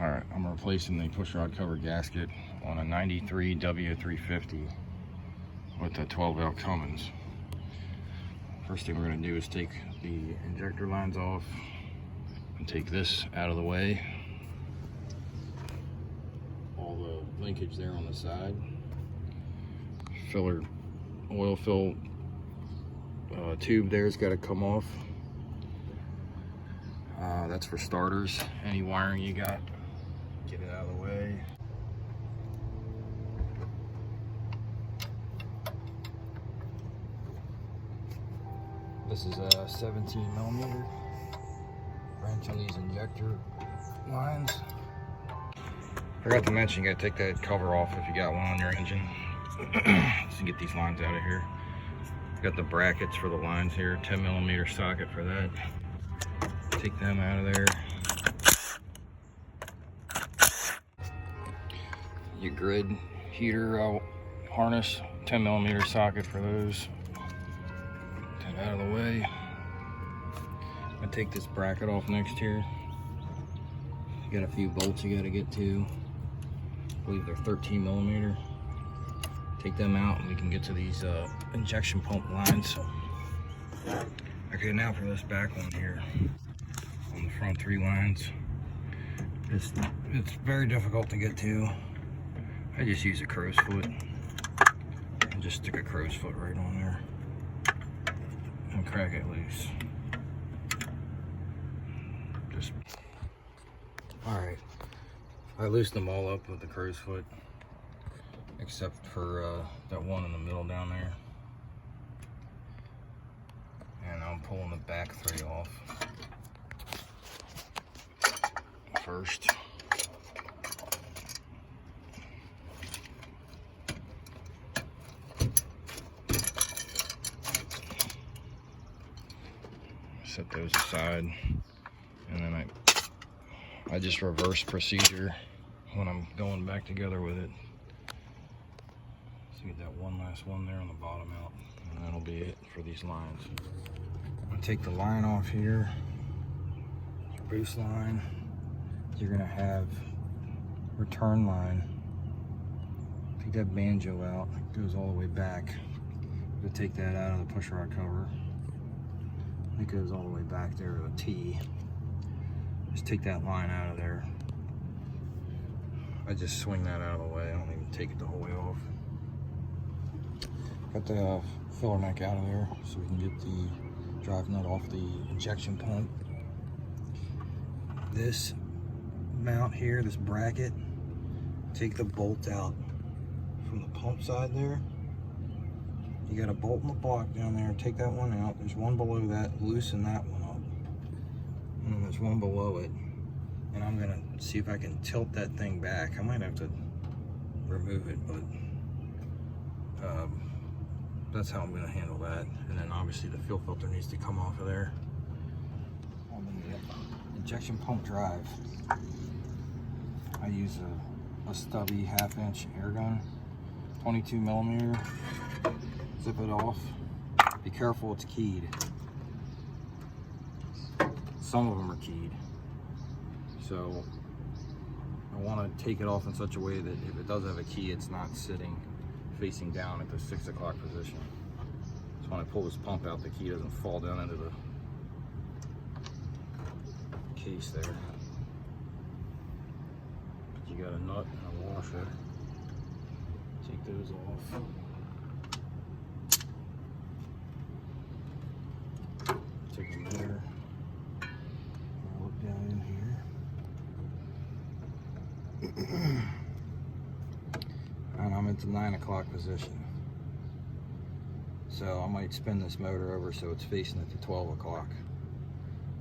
Alright, I'm replacing the pushrod cover gasket on a 93 W350 with the 12L Cummins. First thing we're going to do is take the injector lines off and take this out of the way. All the linkage there on the side. Filler, oil fill tube there's got to come off. That's for starters. Any wiring you got, get it out of the way. This is a 17mm wrench on these injector lines. Forgot to mention, you gotta take that cover off if you got one on your engine. Just to get these lines out of here. Got the brackets for the lines here, 10mm socket for that. Take them out of there. Your grid heater harness, 10mm socket for those. Get that out of the way. I'm gonna take this bracket off next here. You got a few bolts you gotta get to. I believe they're 13mm. Take them out and we can get to these injection pump lines. Okay, now for this back one here. On the front 3 lines. It's very difficult to get to. I just use a crow's foot. And just stick a crow's foot right on there. And crack it loose. Alright. I loosened them all up with the crow's foot. Except for that one in the middle down there. And I'm pulling the back 3 off first. Set those aside, and then I just reverse procedure when I'm going back together with it. So get that one last one there on the bottom out, and that'll be it for these lines. I'm gonna take the line off here, your boost line. You're gonna have return line. Take that banjo out, it goes all the way back. I'm gonna take that out of the pushrod cover. It goes all the way back there to a T. Just take that line out of there. I just swing that out of the way. I don't even take it the whole way off. Got the filler neck out of there so we can get the drive nut off the injection pump. This mount here, this bracket, take the bolt out from the pump side there. You got a bolt in the block down there, take that one out. There's one below that, loosen that one up. And then there's one below it. And I'm gonna see if I can tilt that thing back. I might have to remove it, but that's how I'm gonna handle that. And then obviously the fuel filter needs to come off of there. On the injection pump drive, I use a stubby 1/2" air gun, 22mm. Zip it off. Be careful, it's keyed. Some of them are keyed. So I want to take it off in such a way that if it does have a key, it's not sitting facing down at the 6 o'clock position. So when I pull this pump out, the key doesn't fall down into the case there. You got a nut and a washer. Take those off. Take them there. I'll look down in here. And I'm at the 9 o'clock position. So I might spin this motor over so it's facing at the 12 o'clock.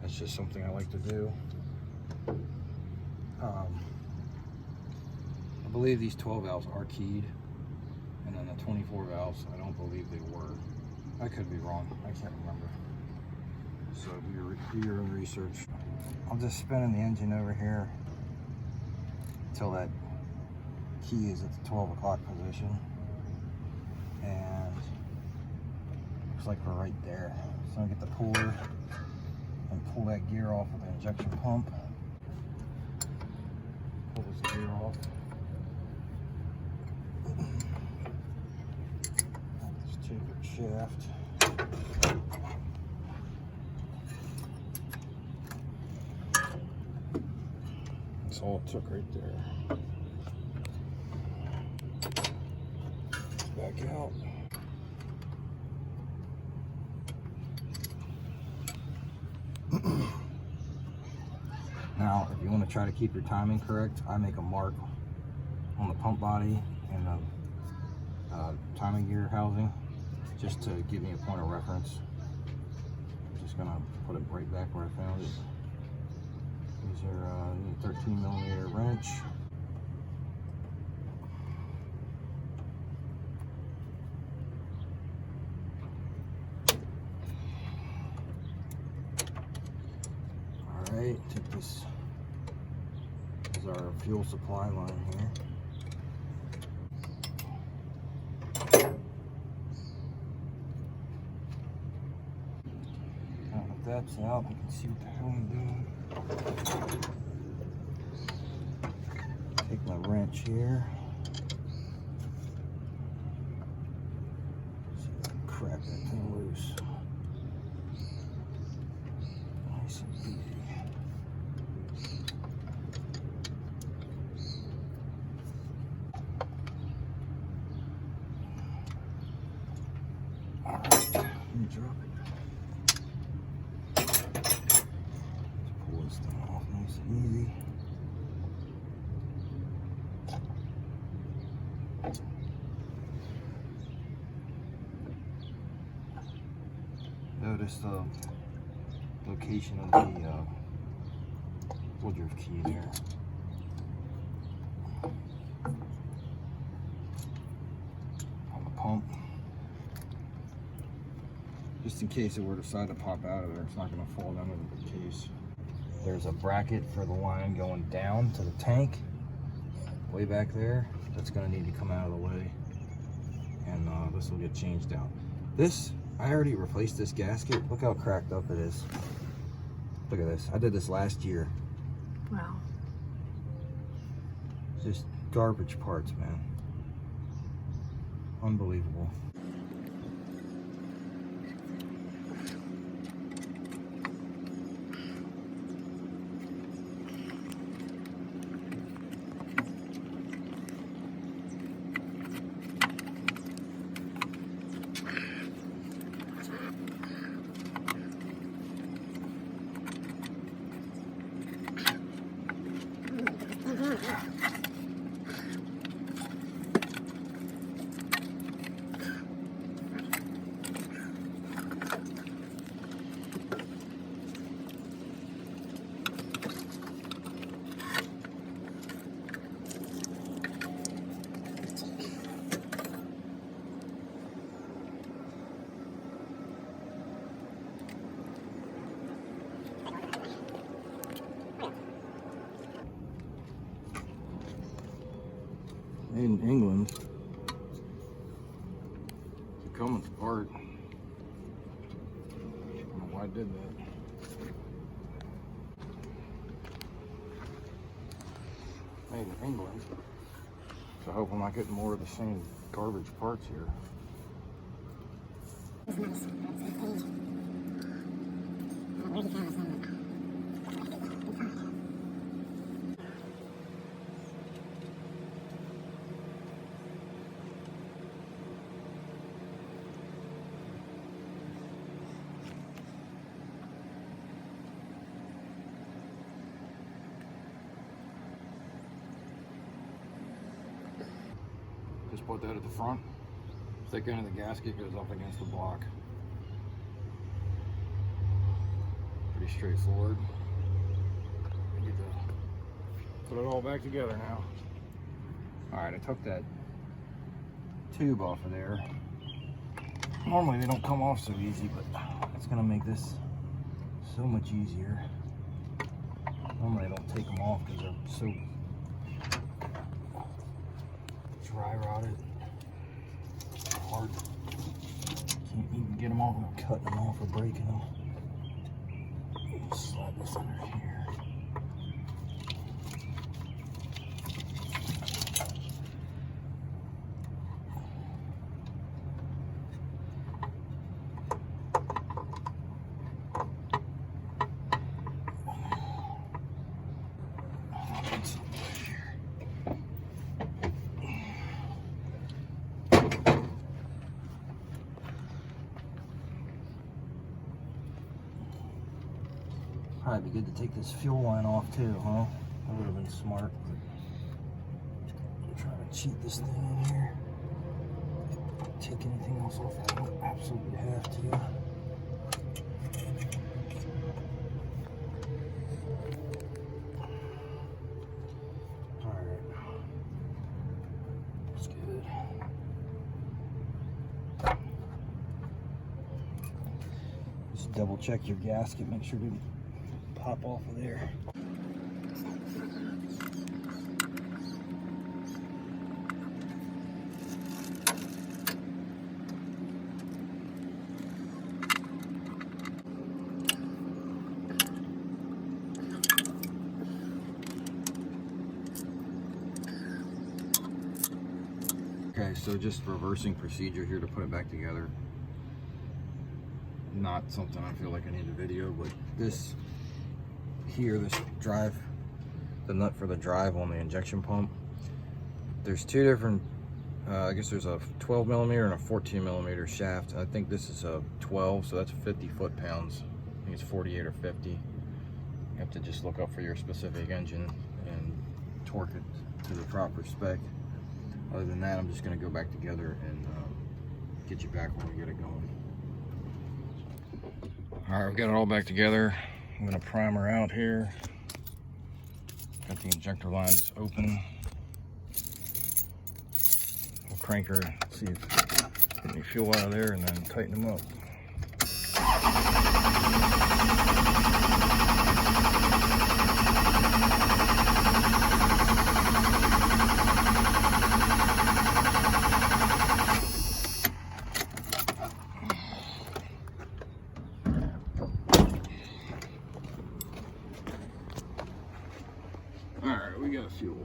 That's just something I like to do. I believe these 12 valves are keyed. And then the 24 valves, I don't believe they were. I could be wrong, I can't remember. So do your own research. I'm just spinning the engine over here until that key is at the 12 o'clock position. And looks like we're right there. So I get the puller and pull that gear off of the injection pump. Pull this gear off. Just take the shaft. That's all it took right there. Back out. Now, if you want to try to keep your timing correct, I make a mark on the pump body and the timing gear housing just to give me a point of reference. I'm just going to put it right back where I found it. These are 13mm wrench. Alright, take this as our fuel supply line here. Now that that's out, we can see what the hell I'm doing. Take my wrench here. See if I can crack that thing loose. Nice and easy. Alright, let me drop it. Pull this thing off nice and easy. Notice the location of the Woodruff key there. On the pump. Just in case it were to decide to pop out of there, it's not going to fall down into the case. There's a bracket for the line going down to the tank. Way back there. That's going to need to come out of the way. And this will get changed out. This, I already replaced this gasket. Look how cracked up it is. Look at this. I did this last year. Wow. Just garbage parts, man. Unbelievable. Made in England. It's a Cummins part. I don't know why I did that. Made in England. So I hope I'm not getting more of the same garbage parts here. It's nice. It's a where'd you find this number? Just put that at the front. Thick end of the gasket goes up against the block. Pretty straightforward. I get to put it all back together now. Alright, I took that tube off of there. Normally they don't come off so easy, but it's going to make this so much easier. Normally I don't take them off because they're so dry rotted. Hard. Can't even get them off without cutting them off or breaking them. Slide this under here. Probably be good to take this fuel line off too, huh? That would have been smart. I'm trying to cheat this thing in here. Take anything else off I don't absolutely have to. Alright. That's good. Just double check your gasket, make sure it didn't pop off of there. Okay, so just reversing procedure here to put it back together. Not something I feel like I need a video, but this here, this drive, the nut for the drive on the injection pump, there's two different, I guess there's a 12 millimeter and a 14 millimeter shaft. I think this is a 12, so that's 50 foot-pounds. I think it's 48 or 50. You have to just look up for your specific engine and torque it to the proper spec. Other than that, I'm just going to go back together and get you back when we get it going. All right, we've got it all back together. I'm going to prime her out here. Got the injector lines open. We'll crank her, see if get any fuel out of there, and then tighten them up. Alright, we got fuel.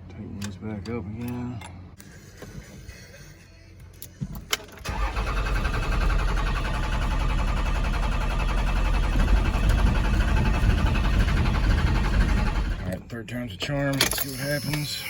Tighten these back up again. Alright, third time's a charm. Let's see what happens.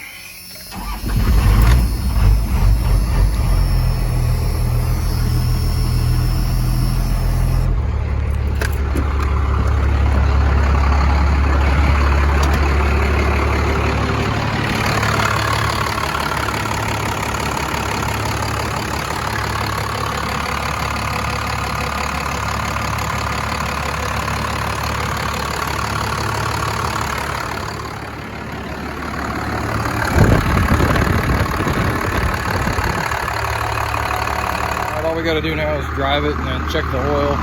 All we got to do now is drive it and then check the oil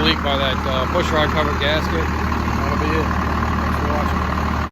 leak by that pushrod covered gasket. That'll be it.